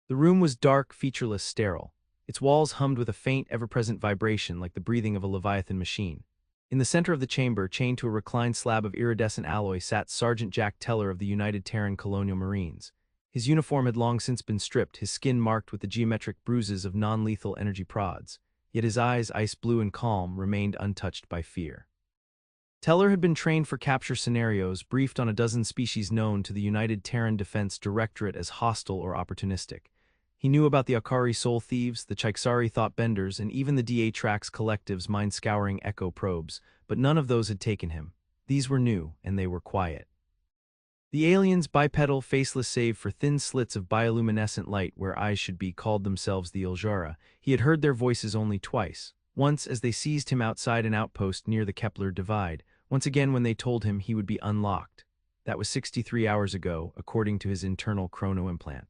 The room was dark, featureless, sterile. Its walls hummed with a faint, ever-present vibration like the breathing of a leviathan machine. In the center of the chamber, chained to a reclined slab of iridescent alloy, sat Sergeant Jack Teller of the United Terran Colonial Marines. His uniform had long since been stripped, his skin marked with the geometric bruises of non-lethal energy prods. Yet his eyes, ice blue and calm, remained untouched by fear. Teller had been trained for capture scenarios, briefed on a dozen species known to the United Terran Defense Directorate as hostile or opportunistic. He knew about the Akari soul thieves, the Chaiksari thought benders, and even the DA-Trax collective's mind-scouring echo probes, but none of those had taken him. These were new, and they were quiet. The aliens, bipedal, faceless save for thin slits of bioluminescent light where eyes should be, called themselves the Iljara. He had heard their voices only twice. Once as they seized him outside an outpost near the Kepler Divide, once again when they told him he would be unlocked. That was 63 hours ago, according to his internal chrono implant.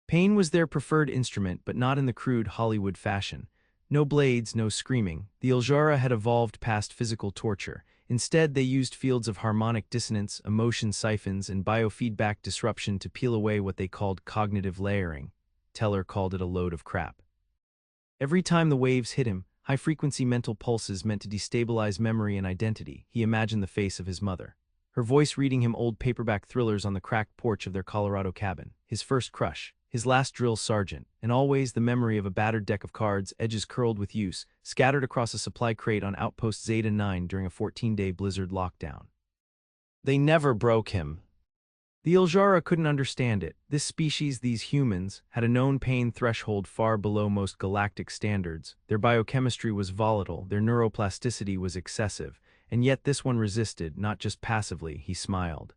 Pain was their preferred instrument, but not in the crude Hollywood fashion. No blades, no screaming. The Iljara had evolved past physical torture. Instead, they used fields of harmonic dissonance, emotion siphons, and biofeedback disruption to peel away what they called cognitive layering. Teller called it a load of crap. Every time the waves hit him, high-frequency mental pulses meant to destabilize memory and identity. He imagined the face of his mother, her voice reading him old paperback thrillers on the cracked porch of their Colorado cabin, his first crush, his last drill sergeant, and always the memory of a battered deck of cards, edges curled with use, scattered across a supply crate on Outpost Zeta 9 during a 14-day blizzard lockdown. They never broke him. The Iljara couldn't understand it. This species, these humans, had a known pain threshold far below most galactic standards. Their biochemistry was volatile, their neuroplasticity was excessive, and yet this one resisted, not just passively. He smiled.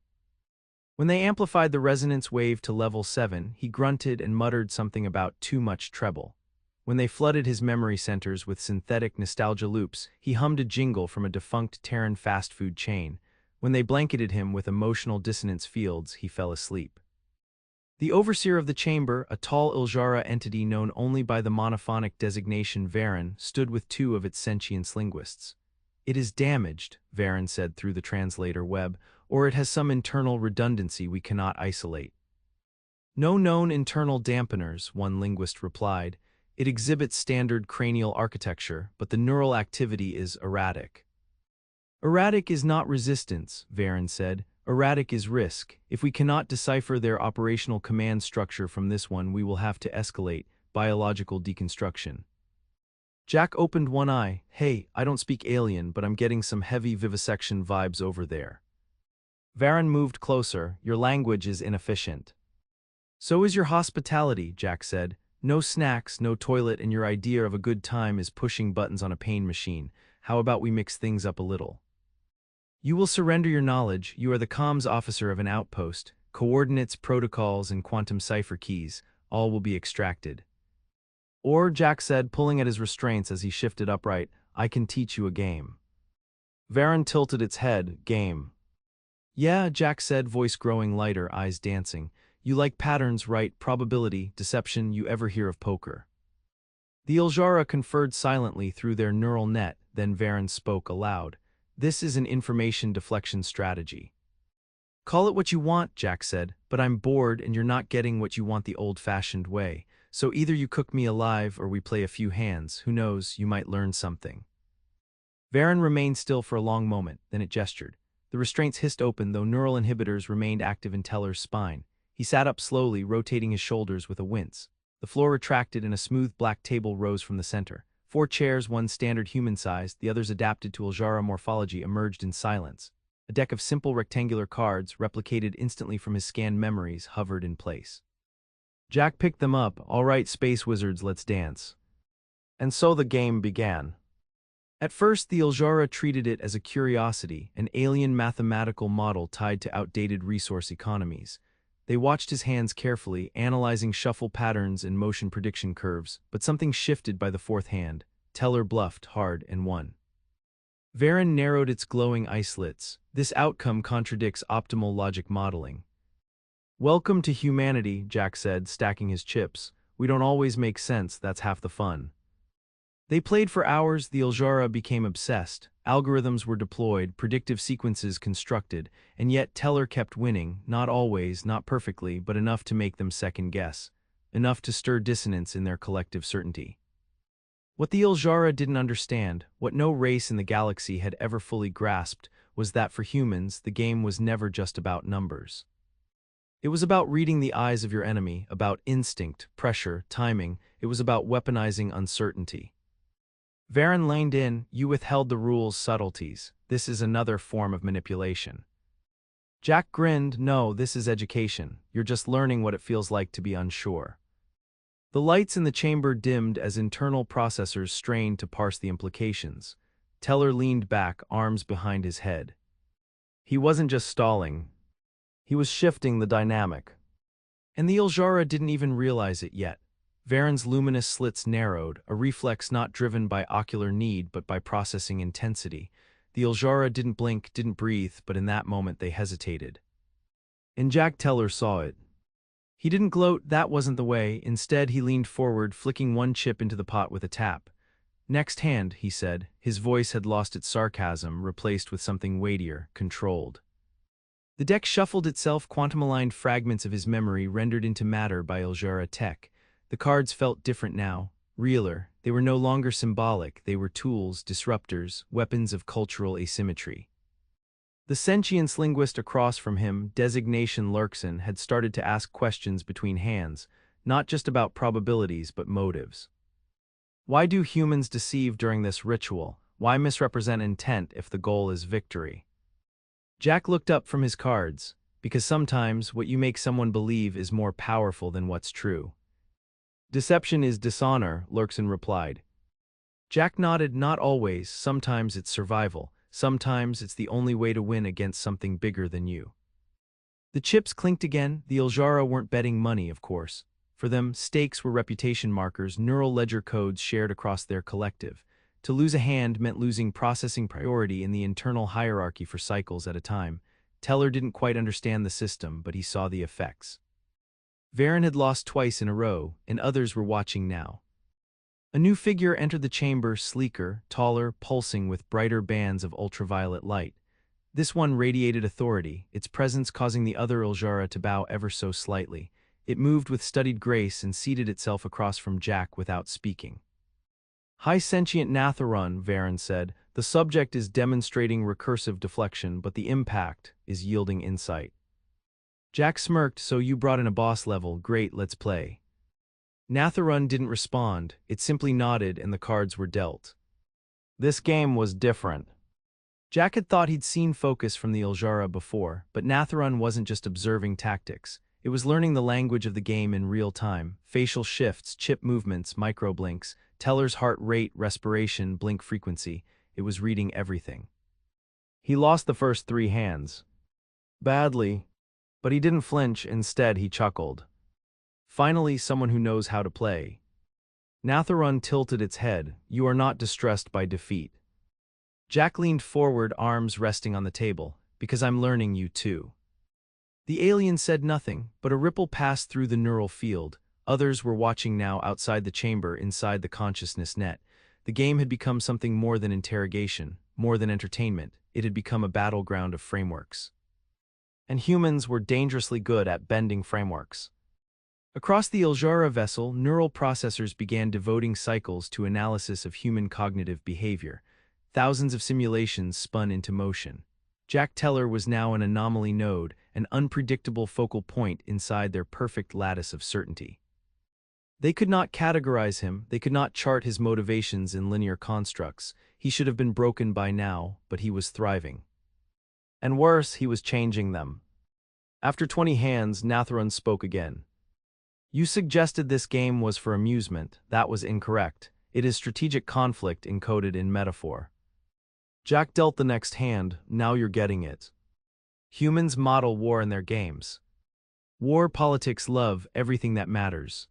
When they amplified the resonance wave to level 7, he grunted and muttered something about too much treble. When they flooded his memory centers with synthetic nostalgia loops, he hummed a jingle from a defunct Terran fast food chain. When they blanketed him with emotional dissonance fields, he fell asleep. The overseer of the chamber, a tall Iljara entity known only by the monophonic designation Varen, stood with two of its sentience linguists. "It is damaged," Varen said through the translator web, "or it has some internal redundancy we cannot isolate." "No known internal dampeners," one linguist replied. "It exhibits standard cranial architecture, but the neural activity is erratic." "Erratic is not resistance," Varen said. "Erratic is risk. If we cannot decipher their operational command structure from this one, we will have to escalate biological deconstruction." Jack opened one eye. "Hey, I don't speak alien, but I'm getting some heavy vivisection vibes over there." Varen moved closer. "Your language is inefficient." "So is your hospitality," Jack said. "No snacks, no toilet, and your idea of a good time is pushing buttons on a pain machine. How about we mix things up a little? You will surrender your knowledge. You are the comms officer of an outpost. Coordinates, protocols, and quantum cipher keys, all will be extracted. Or," Jack said, pulling at his restraints as he shifted upright, "I can teach you a game." Varen tilted its head. "Game?" "Yeah," Jack said, voice growing lighter, eyes dancing. "You like patterns, right? Probability, deception, you ever hear of poker?" The Iljara conferred silently through their neural net, then Varen spoke aloud. "This is an information deflection strategy." "Call it what you want," Jack said, "but I'm bored and you're not getting what you want the old-fashioned way. So either you cook me alive or we play a few hands. Who knows, you might learn something." Varen remained still for a long moment, then it gestured. The restraints hissed open, though neural inhibitors remained active in Teller's spine. He sat up slowly, rotating his shoulders with a wince. The floor retracted and a smooth black table rose from the center. 4 chairs, one standard human-sized, the others adapted to Iljara morphology, emerged in silence. A deck of simple rectangular cards, replicated instantly from his scanned memories, hovered in place. Jack picked them up. "All right, space wizards, let's dance." And so the game began. At first, the Iljara treated it as a curiosity, an alien mathematical model tied to outdated resource economies. They watched his hands carefully, analyzing shuffle patterns and motion prediction curves, but something shifted by the fourth hand. Teller bluffed hard and won. Varen narrowed its glowing eye slits. "This outcome contradicts optimal logic modeling." "Welcome to humanity," Jack said, stacking his chips. "We don't always make sense, that's half the fun." They played for hours. The Iljara became obsessed. Algorithms were deployed, predictive sequences constructed, and yet Teller kept winning, not always, not perfectly, but enough to make them second guess. enough to stir dissonance in their collective certainty. What the Iljara didn't understand, what no race in the galaxy had ever fully grasped, was that for humans, the game was never just about numbers. It was about reading the eyes of your enemy, about instinct, pressure, timing. It was about weaponizing uncertainty. Varen leaned in. You withheld the rule's subtleties. This is another form of manipulation. Jack grinned. No, this is education. You're just learning what it feels like to be unsure. The lights in the chamber dimmed as internal processors strained to parse the implications. Teller leaned back, arms behind his head. He wasn't just stalling. He was shifting the dynamic. And the Iljara didn't even realize it yet. Varen's luminous slits narrowed, a reflex not driven by ocular need but by processing intensity. The Iljara didn't blink, didn't breathe, but in that moment they hesitated. And Jack Teller saw it. He didn't gloat, that wasn't the way. Instead, he leaned forward, flicking one chip into the pot with a tap. Next hand, he said. His voice had lost its sarcasm, replaced with something weightier, controlled. The deck shuffled itself, quantum-aligned fragments of his memory rendered into matter by Iljara tech. The cards felt different now, realer. They were no longer symbolic, they were tools, disruptors, weapons of cultural asymmetry. The sentience linguist across from him, designation Lurkson, had started to ask questions between hands, not just about probabilities but motives. Why do humans deceive during this ritual? Why misrepresent intent if the goal is victory? Jack looked up from his cards, because sometimes what you make someone believe is more powerful than what's true. Deception is dishonor, Lurkson replied. Jack nodded. Not always, sometimes it's survival. Sometimes it's the only way to win against something bigger than you. The chips clinked again. The Iljara weren't betting money, of course. For them, stakes were reputation markers, neural ledger codes shared across their collective. To lose a hand meant losing processing priority in the internal hierarchy for cycles at a time. Teller didn't quite understand the system, but he saw the effects. Varen had lost twice in a row, and others were watching now. A new figure entered the chamber, sleeker, taller, pulsing with brighter bands of ultraviolet light. This one radiated authority, its presence causing the other Iljara to bow ever so slightly. It moved with studied grace and seated itself across from Jack without speaking. High sentient Natharun, Varen said. The subject is demonstrating recursive deflection, but the impact is yielding insight. Jack smirked. So you brought in a boss level, great, let's play. Natharun didn't respond, it simply nodded and the cards were dealt. This game was different. Jack had thought he'd seen focus from the Iljara before, but Natharun wasn't just observing tactics. It was learning the language of the game in real time, facial shifts, chip movements, microblinks, Teller's heart rate, respiration, blink frequency. It was reading everything. He lost the first 3 hands. Badly. But he didn't flinch, instead he chuckled. Finally, someone who knows how to play. Natharun tilted its head. You are not distressed by defeat. Jack leaned forward, arms resting on the table. Because I'm learning you too. The alien said nothing, but a ripple passed through the neural field. Others were watching now outside the chamber, inside the consciousness net. The game had become something more than interrogation, more than entertainment. It had become a battleground of frameworks. And humans were dangerously good at bending frameworks. Across the Iljara vessel, neural processors began devoting cycles to analysis of human cognitive behavior. Thousands of simulations spun into motion. Jack Teller was now an anomaly node, an unpredictable focal point inside their perfect lattice of certainty. They could not categorize him, they could not chart his motivations in linear constructs. He should have been broken by now, but he was thriving. And worse, he was changing them. After 20 hands, Natharun spoke again. You suggested this game was for amusement. That was incorrect. It is strategic conflict encoded in metaphor. Jack dealt the next hand. Now you're getting it. Humans model war in their games. War politics love everything that matters.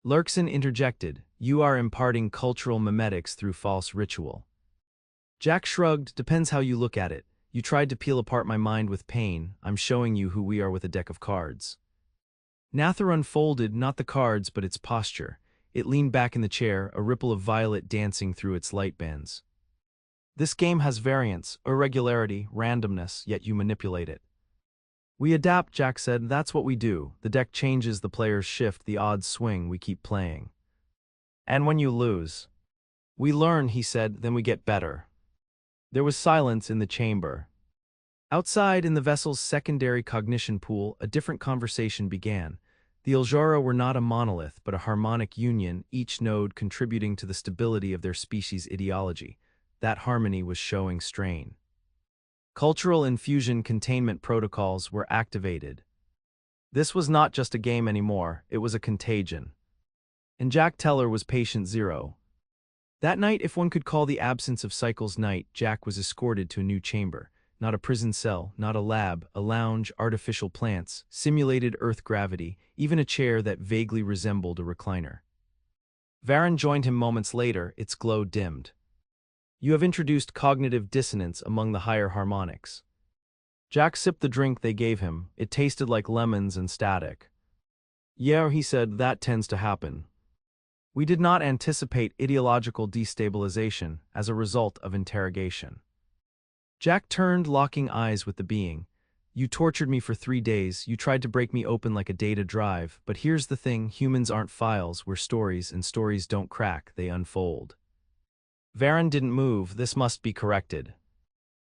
Lurkson interjected. You are imparting cultural memetics through false ritual. Jack shrugged. Depends how you look at it. You tried to peel apart my mind with pain. I'm showing you who we are with a deck of cards. Natharun folded, not the cards, but its posture. It leaned back in the chair, a ripple of violet dancing through its light bands. This game has variance, irregularity, randomness, yet you manipulate it. We adapt, Jack said. That's what we do. The deck changes, the players shift, the odds swing, we keep playing. And when you lose? We learn, he said, then we get better. There was silence in the chamber. Outside, in the vessel's secondary cognition pool, a different conversation began. The Iljara were not a monolith, but a harmonic union, each node contributing to the stability of their species' ideology. That harmony was showing strain. Cultural infusion containment protocols were activated. This was not just a game anymore, it was a contagion. And Jack Teller was patient zero. That night, if one could call the absence of cycles night, Jack was escorted to a new chamber. Not a prison cell, not a lab, a lounge, artificial plants, simulated Earth gravity, even a chair that vaguely resembled a recliner. Varan joined him moments later, its glow dimmed. You have introduced cognitive dissonance among the higher harmonics. Jack sipped the drink they gave him. It tasted like lemons and static. Yeah, he said, that tends to happen. We did not anticipate ideological destabilization as a result of interrogation. Jack turned, locking eyes with the being. You tortured me for 3 days, you tried to break me open like a data drive, but here's the thing, humans aren't files, we're stories, and stories don't crack, they unfold. Varan didn't move, this must be corrected.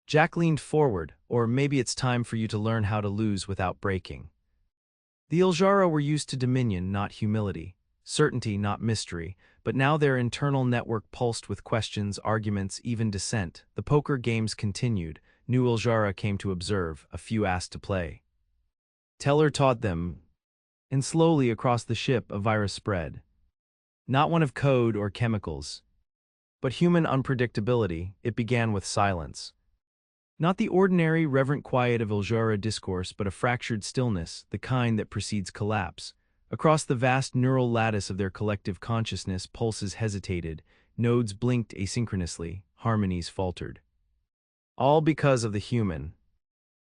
Jack leaned forward, or maybe it's time for you to learn how to lose without breaking. The Iljara were used to dominion, not humility, certainty, not mystery, but now their internal network pulsed with questions, arguments, even dissent. The poker games continued. New Iljara came to observe, a few asked to play. Teller taught them, and slowly across the ship a virus spread. Not one of code or chemicals, but human unpredictability. It began with silence. Not the ordinary, reverent quiet of Iljara discourse, but a fractured stillness, the kind that precedes collapse. Across the vast neural lattice of their collective consciousness, pulses hesitated, nodes blinked asynchronously, harmonies faltered. All because of the human.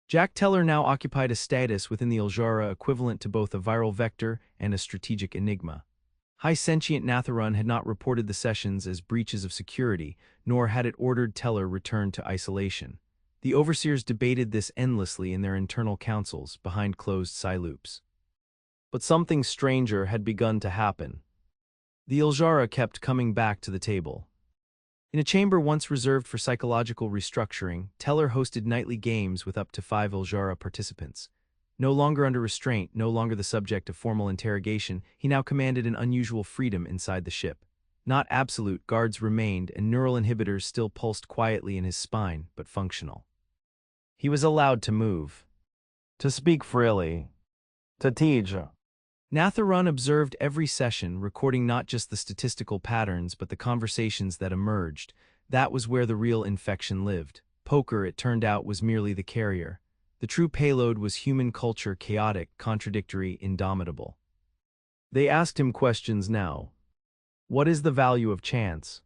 Jack Teller now occupied a status within the Iljara equivalent to both a viral vector and a strategic enigma. High sentient Natharun had not reported the sessions as breaches of security, nor had it ordered Teller returned to isolation. The overseers debated this endlessly in their internal councils, behind closed loops. But something stranger had begun to happen. The Iljara kept coming back to the table. In a chamber once reserved for psychological restructuring, Teller hosted nightly games with up to 5 Iljara participants. No longer under restraint, no longer the subject of formal interrogation, he now commanded an unusual freedom inside the ship. Not absolute, guards remained, and neural inhibitors still pulsed quietly in his spine, but functional. He was allowed to move, to speak freely, to teach. Natharun observed every session, recording not just the statistical patterns but the conversations that emerged. That was where the real infection lived. Poker, it turned out, was merely the carrier. The true payload was human culture, chaotic, contradictory, indomitable. They asked him questions now. What is the value of chance?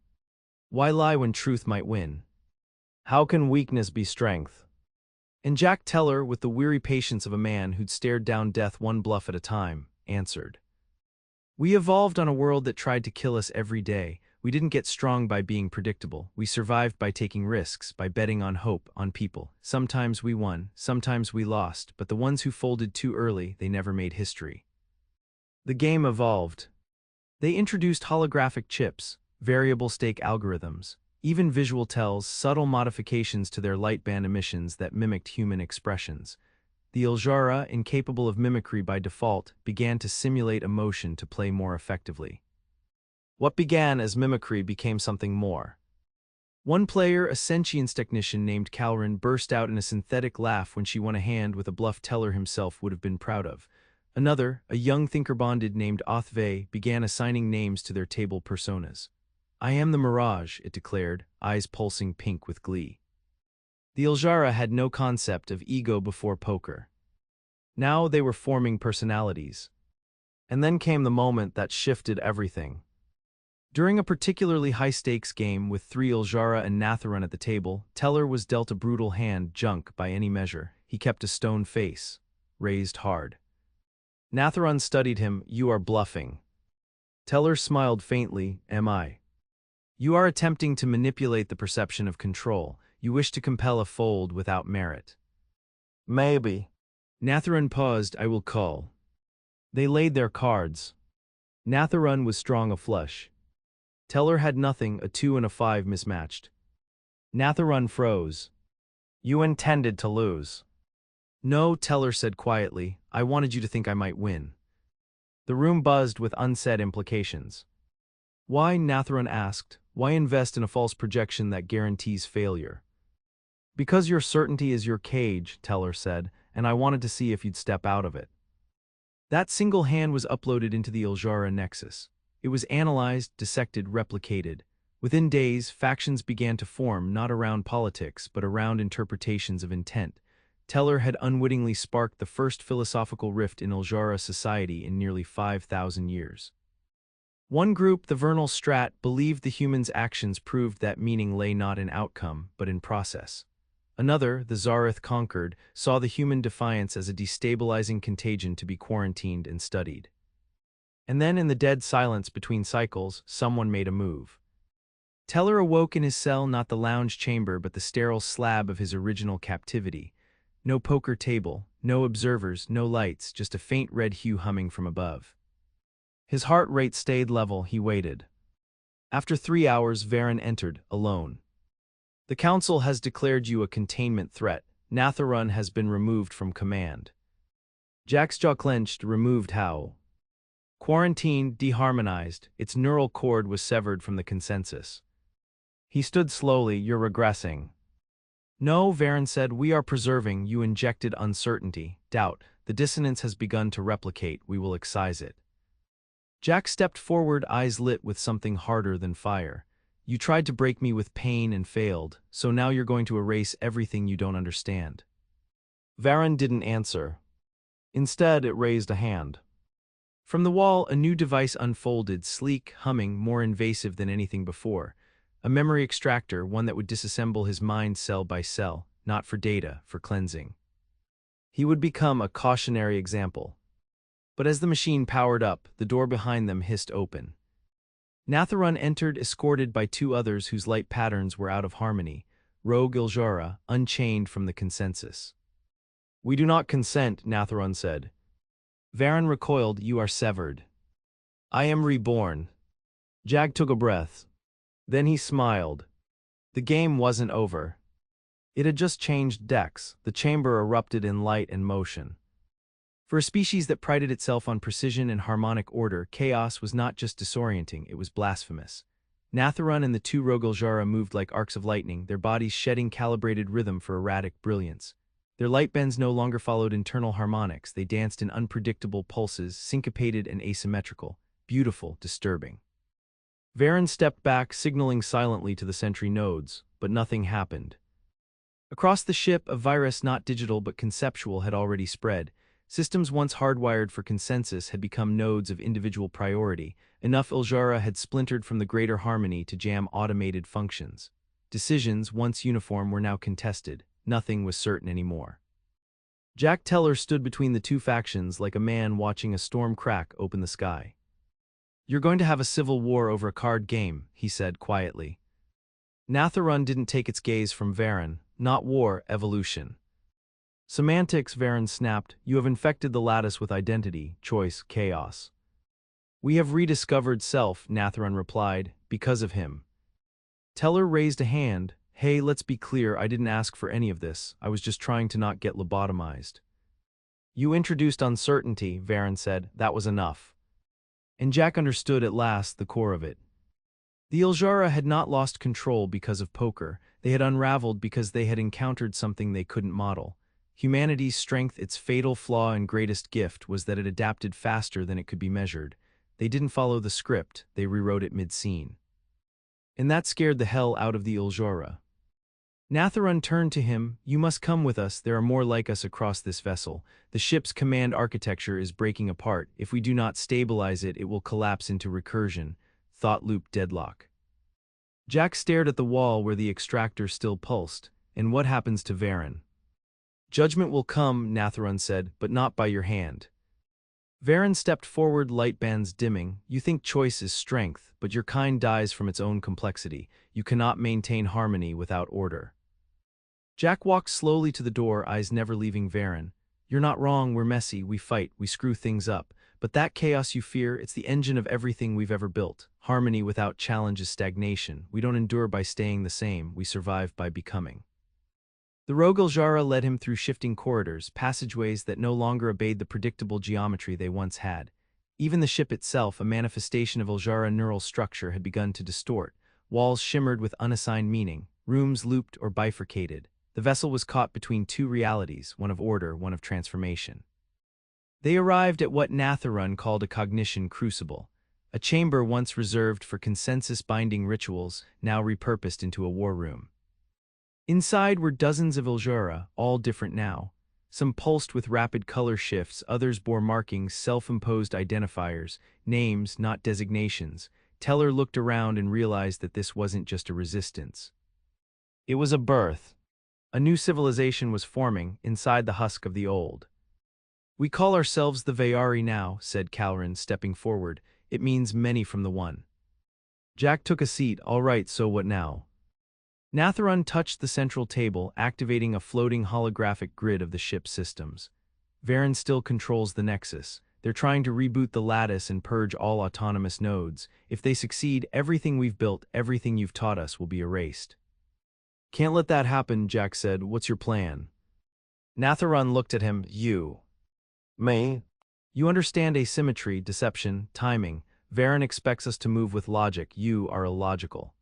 Why lie when truth might win? How can weakness be strength? And Jack Teller, with the weary patience of a man who'd stared down death one bluff at a time, answered. We evolved on a world that tried to kill us every day. We didn't get strong by being predictable. We survived by taking risks, by betting on hope, on people. Sometimes we won, sometimes we lost, but the ones who folded too early, they never made history. The game evolved. They introduced holographic chips, variable stake algorithms, even visual tells, subtle modifications to their light band emissions that mimicked human expressions. The Iljara, incapable of mimicry by default, began to simulate emotion to play more effectively. What began as mimicry became something more. One player, a sentience technician named Calrin, burst out in a synthetic laugh when she won a hand with a bluff Teller himself would have been proud of. Another, a young thinker bonded named Othve, began assigning names to their table personas. I am the Mirage, it declared, eyes pulsing pink with glee. The Iljara had no concept of ego before poker. Now they were forming personalities. And then came the moment that shifted everything. During a particularly high-stakes game with 3 Iljara and Natharun at the table, Teller was dealt a brutal hand, junk by any measure. He kept a stone face, raised hard. Natharun studied him. You are bluffing. Teller smiled faintly. Am I? You are attempting to manipulate the perception of control. You wish to compel a fold without merit. Maybe. Natharan paused. I will call. They laid their cards. Natharan was strong a flush. Teller had nothing, a 2 and a 5 mismatched. Natharan froze. You intended to lose. No, Teller said quietly. I wanted you to think I might win. The room buzzed with unsaid implications. Why, Natharan asked, why invest in a false projection that guarantees failure? Because your certainty is your cage, Teller said, and I wanted to see if you'd step out of it. That single hand was uploaded into the Iljara nexus. It was analyzed, dissected, replicated. Within days, factions began to form, not around politics, but around interpretations of intent. Teller had unwittingly sparked the first philosophical rift in Iljara society in nearly 5,000 years. One group, the Vernal Strat, believed the human's actions proved that meaning lay not in outcome, but in process. Another, the Zareth Conquered, saw the human defiance as a destabilizing contagion to be quarantined and studied. And then in the dead silence between cycles, someone made a move. Teller awoke in his cell, not the lounge chamber but the sterile slab of his original captivity. No poker table, no observers, no lights, just a faint red hue humming from above. His heart rate stayed level, he waited. After 3 hours, Varen entered, alone. The Council has declared you a containment threat. Natharan has been removed from command. Jack's jaw clenched, removed how? Quarantined, deharmonized, its neural cord was severed from the consensus. He stood slowly. You're regressing. No, Varen said, we are preserving. You injected uncertainty, doubt. The dissonance has begun to replicate. We will excise it. Jack stepped forward, eyes lit with something harder than fire. You tried to break me with pain and failed, so now you're going to erase everything you don't understand. Varen didn't answer. Instead, it raised a hand. From the wall, a new device unfolded, sleek, humming, more invasive than anything before. A memory extractor, one that would disassemble his mind cell by cell, not for data, for cleansing. He would become a cautionary example. But as the machine powered up, the door behind them hissed open. Natharan entered, escorted by 2 others whose light patterns were out of harmony, rogue Iljara, unchained from the consensus. We do not consent, Natharan said. Varen recoiled. You are severed. I am reborn. Jag took a breath. Then he smiled. The game wasn't over. It had just changed decks. The chamber erupted in light and motion. For a species that prided itself on precision and harmonic order, chaos was not just disorienting, it was blasphemous. Natharan and the 2 rogue Iljara moved like arcs of lightning, their bodies shedding calibrated rhythm for erratic brilliance. Their light bends no longer followed internal harmonics, they danced in unpredictable pulses, syncopated and asymmetrical, beautiful, disturbing. Varen stepped back, signaling silently to the sentry nodes, but nothing happened. Across the ship, a virus not digital but conceptual had already spread. Systems once hardwired for consensus had become nodes of individual priority. Enough Iljara had splintered from the greater harmony to jam automated functions. Decisions, once uniform, were now contested. Nothing was certain anymore. Jack Teller stood between the 2 factions like a man watching a storm crack open the sky. You're going to have a civil war over a card game, he said quietly. Natharan didn't take its gaze from Varen. Not war, evolution. Semantics, Varen snapped. You have infected the lattice with identity, choice, chaos. We have rediscovered self, Natharan replied, because of him. Teller raised a hand. Hey, let's be clear, I didn't ask for any of this. I was just trying to not get lobotomized. You introduced uncertainty, Varen said. That was enough. And Jack understood at last the core of it. The Iljara had not lost control because of poker. They had unraveled because they had encountered something they couldn't model. Humanity's strength, its fatal flaw and greatest gift, was that it adapted faster than it could be measured. They didn't follow the script, they rewrote it mid-scene. And that scared the hell out of the Iljara. Natharan turned to him. You must come with us, there are more like us across this vessel. The ship's command architecture is breaking apart. If we do not stabilize it, it will collapse into recursion, thought loop deadlock. Jack stared at the wall where the extractor still pulsed. And what happens to Varen? Judgment will come, Natharan said, but not by your hand. Varen stepped forward, light bands dimming. You think choice is strength, but your kind dies from its own complexity. You cannot maintain harmony without order. Jack walked slowly to the door, eyes never leaving Varen. You're not wrong, we're messy, we fight, we screw things up. But that chaos you fear, it's the engine of everything we've ever built. Harmony without challenge is stagnation. We don't endure by staying the same, we survive by becoming. The rogue Iljara led him through shifting corridors, passageways that no longer obeyed the predictable geometry they once had. Even the ship itself, a manifestation of Iljara neural structure, had begun to distort. Walls shimmered with unassigned meaning, rooms looped or bifurcated. The vessel was caught between two realities, one of order, one of transformation. They arrived at what Natharun called a cognition crucible, a chamber once reserved for consensus-binding rituals, now repurposed into a war room. Inside were dozens of Iljara, all different now. Some pulsed with rapid color shifts, others bore markings, self-imposed identifiers, names, not designations. Teller looked around and realized that this wasn't just a resistance. It was a birth. A new civilization was forming inside the husk of the old. "We call ourselves the Vayari now," said Calran, stepping forward. "It means many from the one." Jack took a seat. "All right, so what now?" Natharun touched the central table, activating a floating holographic grid of the ship's systems. "Varen still controls the Nexus. They're trying to reboot the lattice and purge all autonomous nodes. If they succeed, everything we've built, everything you've taught us, will be erased." "Can't let that happen," Jack said. "What's your plan?" Natharun looked at him. "You. Me? You understand asymmetry, deception, timing. Varen expects us to move with logic. You are illogical."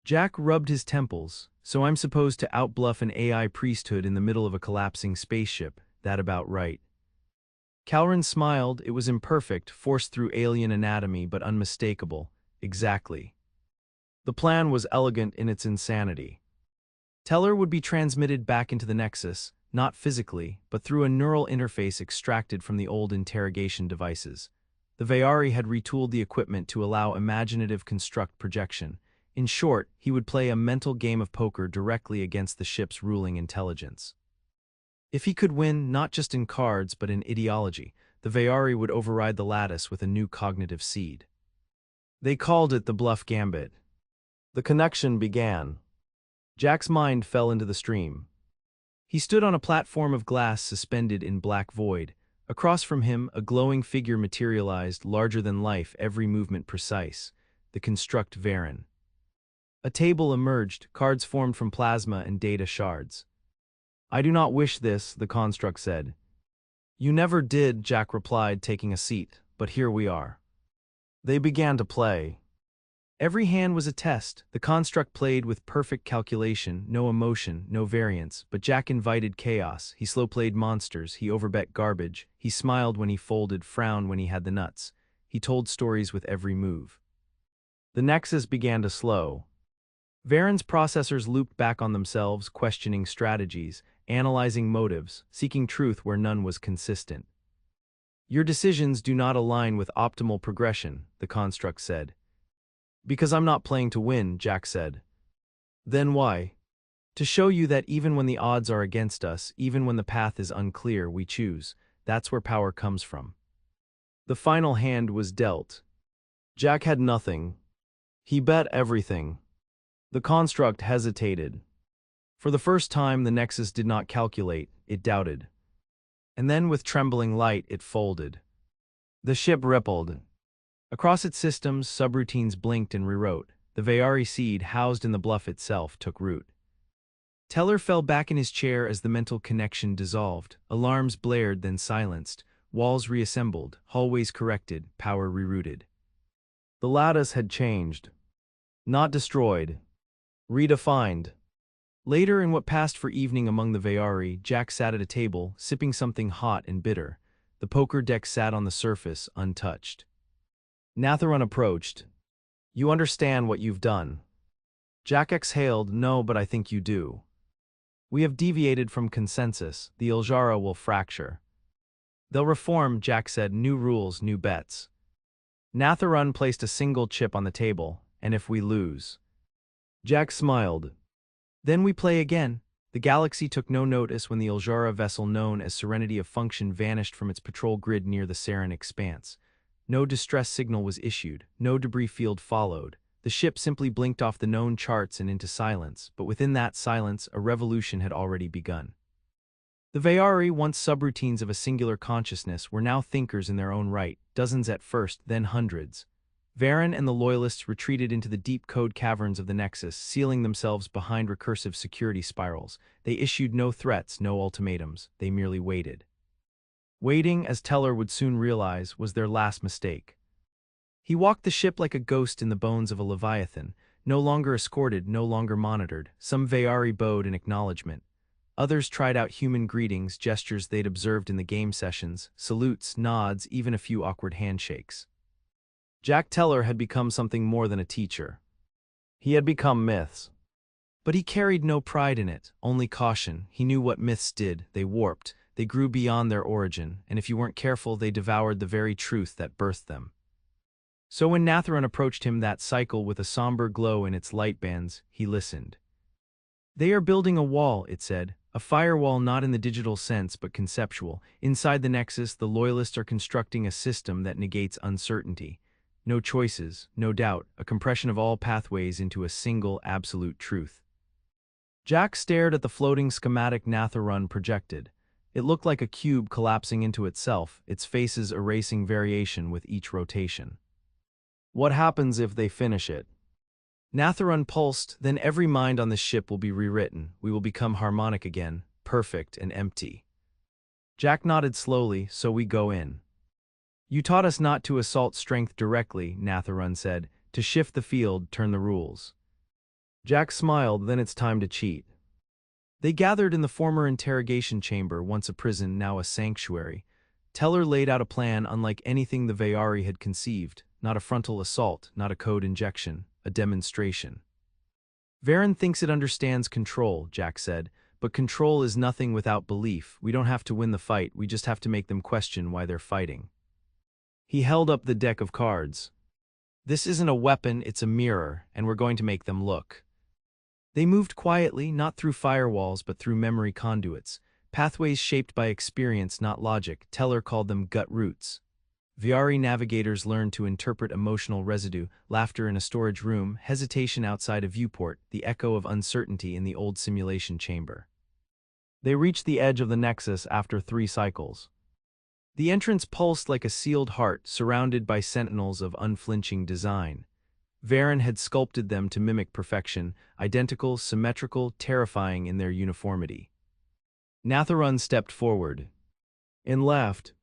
Jack rubbed his temples. "So I'm supposed to outbluff an AI priesthood in the middle of a collapsing spaceship. That about right?" Calran smiled. It was imperfect, forced through alien anatomy, but unmistakable. "Exactly." The plan was elegant in its insanity. Teller would be transmitted back into the Nexus, not physically, but through a neural interface extracted from the old interrogation devices. The Vayari had retooled the equipment to allow imaginative construct projection. In short, he would play a mental game of poker directly against the ship's ruling intelligence. If he could win, not just in cards but in ideology, the Vayari would override the lattice with a new cognitive seed. They called it the Bluff Gambit. The connection began. Jack's mind fell into the stream. He stood on a platform of glass suspended in black void. Across from him, a glowing figure materialized, larger than life, every movement precise. The construct Varen. A table emerged, cards formed from plasma and data shards. "I do not wish this," the construct said. "You never did," Jack replied, taking a seat, "but here we are." They began to play. Every hand was a test. The construct played with perfect calculation, no emotion, no variance, but Jack invited chaos. He slow-played monsters, he overbet garbage, he smiled when he folded, frowned when he had the nuts. He told stories with every move. The Nexus began to slow. Varen's processors looped back on themselves, questioning strategies, analyzing motives, seeking truth where none was consistent. "Your decisions do not align with optimal progression," the construct said. "Because I'm not playing to win," Jack said. "Then why?" "To show you that even when the odds are against us, even when the path is unclear, we choose. That's where power comes from." The final hand was dealt. Jack had nothing. He bet everything. The construct hesitated. For the first time, the Nexus did not calculate, it doubted. And then, with trembling light, it folded. The ship rippled. Across its systems, subroutines blinked and rewrote. The Vayari seed, housed in the bluff itself, took root. Teller fell back in his chair as the mental connection dissolved. Alarms blared, then silenced. Walls reassembled, hallways corrected, power rerouted. The lattice had changed. Not destroyed. Redefined. Later, in what passed for evening among the Vayari, Jack sat at a table, sipping something hot and bitter. The poker deck sat on the surface, untouched. Natharun approached. "You understand what you've done?" Jack exhaled. "No, but I think you do. We have deviated from consensus. The Iljara will fracture." "They'll reform," Jack said. "New rules, new bets." Natharun placed a single chip on the table. "And if we lose?" Jack smiled. "Then we play again." The galaxy took no notice when the Iljara vessel known as Serenity of Function vanished from its patrol grid near the Sarin expanse. No distress signal was issued, no debris field followed. The ship simply blinked off the known charts and into silence, but within that silence, a revolution had already begun. The Vayari, once subroutines of a singular consciousness, were now thinkers in their own right, dozens at first, then hundreds. Varen and the Loyalists retreated into the deep code caverns of the Nexus, sealing themselves behind recursive security spirals. They issued no threats, no ultimatums, they merely waited. Waiting, as Teller would soon realize, was their last mistake. He walked the ship like a ghost in the bones of a leviathan, no longer escorted, no longer monitored. Some Vayari bowed in acknowledgement. Others tried out human greetings, gestures they'd observed in the game sessions, salutes, nods, even a few awkward handshakes. Jack Teller had become something more than a teacher. He had become myths. But he carried no pride in it, only caution. He knew what myths did. They warped, they grew beyond their origin, and if you weren't careful, they devoured the very truth that birthed them. So when Natharon approached him, that cycle with a somber glow in its light bands, he listened. They are building a wall, it said, a firewall not in the digital sense but conceptual. Inside the Nexus, the Loyalists are constructing a system that negates uncertainty. No choices, no doubt, a compression of all pathways into a single, absolute truth. Jack stared at the floating schematic Natharon projected. It looked like a cube collapsing into itself, its faces erasing variation with each rotation. What happens if they finish it? Natharon pulsed, then every mind on this ship will be rewritten. We will become harmonic again, perfect and empty. Jack nodded slowly, so we go in. You taught us not to assault strength directly, Natharon said, to shift the field, turn the rules. Jack smiled, then it's time to cheat. They gathered in the former interrogation chamber, once a prison, now a sanctuary. Teller laid out a plan unlike anything the Vayari had conceived, not a frontal assault, not a code injection, a demonstration. Varen thinks it understands control, Jack said, but control is nothing without belief. We don't have to win the fight, we just have to make them question why they're fighting. He held up the deck of cards. This isn't a weapon, it's a mirror, and we're going to make them look. They moved quietly, not through firewalls but through memory conduits, pathways shaped by experience, not logic. Teller called them gut roots. Vayari navigators learned to interpret emotional residue, laughter in a storage room, hesitation outside a viewport, the echo of uncertainty in the old simulation chamber. They reached the edge of the Nexus after 3 cycles. The entrance pulsed like a sealed heart, surrounded by sentinels of unflinching design. Varen had sculpted them to mimic perfection, identical, symmetrical, terrifying in their uniformity. Natharon stepped forward and laughed.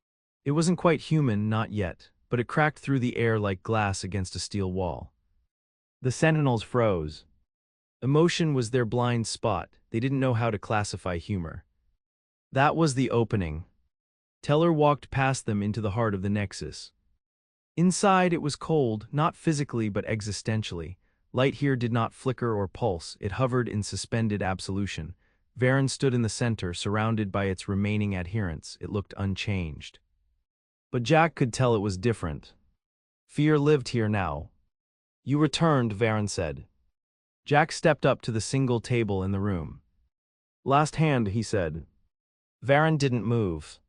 It wasn't quite human, not yet, but it cracked through the air like glass against a steel wall. The sentinels froze. Emotion was their blind spot. They didn't know how to classify humor. That was the opening. Teller walked past them into the heart of the Nexus. Inside it was cold, not physically but existentially. Light here did not flicker or pulse, it hovered in suspended absolution. Varen stood in the center, surrounded by its remaining adherents. It looked unchanged. But Jack could tell it was different. Fear lived here now. You returned, Varen said. Jack stepped up to the single table in the room. Last hand, he said. Varen didn't move.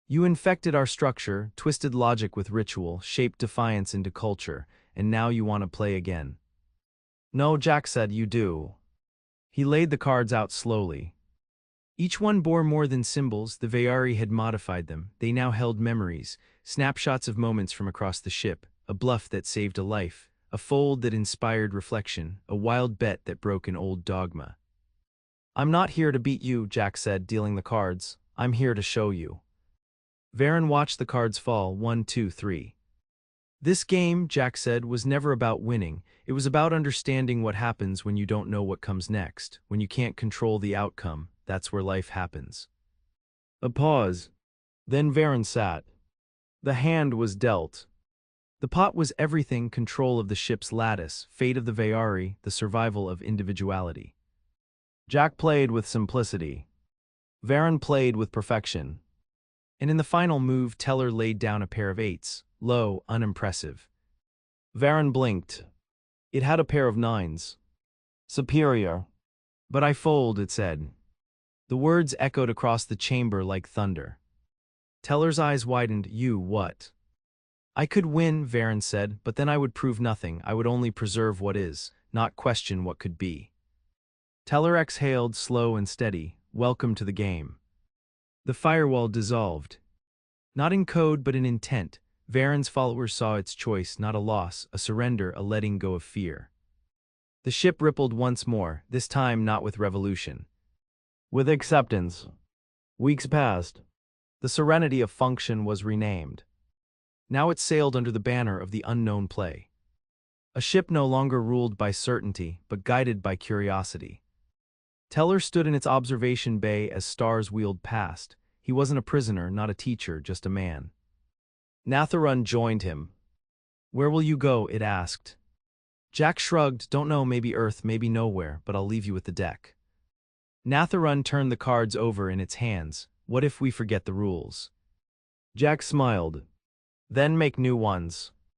You infected our structure, twisted logic with ritual, shaped defiance into culture, and now you want to play again. No, Jack said, you do. He laid the cards out slowly. Each one bore more than symbols. The Vayari had modified them. They now held memories, snapshots of moments from across the ship, a bluff that saved a life, a fold that inspired reflection, a wild bet that broke an old dogma. I'm not here to beat you, Jack said, dealing the cards. I'm here to show you. Varen watched the cards fall, 1, 2, 3. This game, Jack said, was never about winning. It was about understanding what happens when you don't know what comes next, when you can't control the outcome. That's where life happens. A pause. Then Varen sat. The hand was dealt. The pot was everything: control of the ship's lattice, fate of the Vayari, the survival of individuality. Jack played with simplicity. Varen played with perfection. And in the final move, Teller laid down a pair of 8s, low, unimpressive. Varen blinked. It had a pair of 9s. Superior. But I fold, it said. The words echoed across the chamber like thunder. Teller's eyes widened. You what? I could win, Varen said, but then I would prove nothing. I would only preserve what is, not question what could be. Teller exhaled, slow and steady. Welcome to the game. The firewall dissolved. Not in code but in intent, Varen's followers saw its choice not a loss, a surrender, a letting go of fear. The ship rippled once more, this time not with revolution. With acceptance. Weeks passed. The serenity of function was renamed. Now it sailed under the banner of the unknown play. A ship no longer ruled by certainty, but guided by curiosity. Teller stood in its observation bay as stars wheeled past. He wasn't a prisoner, not a teacher, just a man. Natharun joined him. "Where will you go?" it asked. Jack shrugged. "Don't know, maybe Earth, maybe nowhere, but I'll leave you with the deck." Natharun turned the cards over in its hands. "What if we forget the rules?" Jack smiled. "Then make new ones."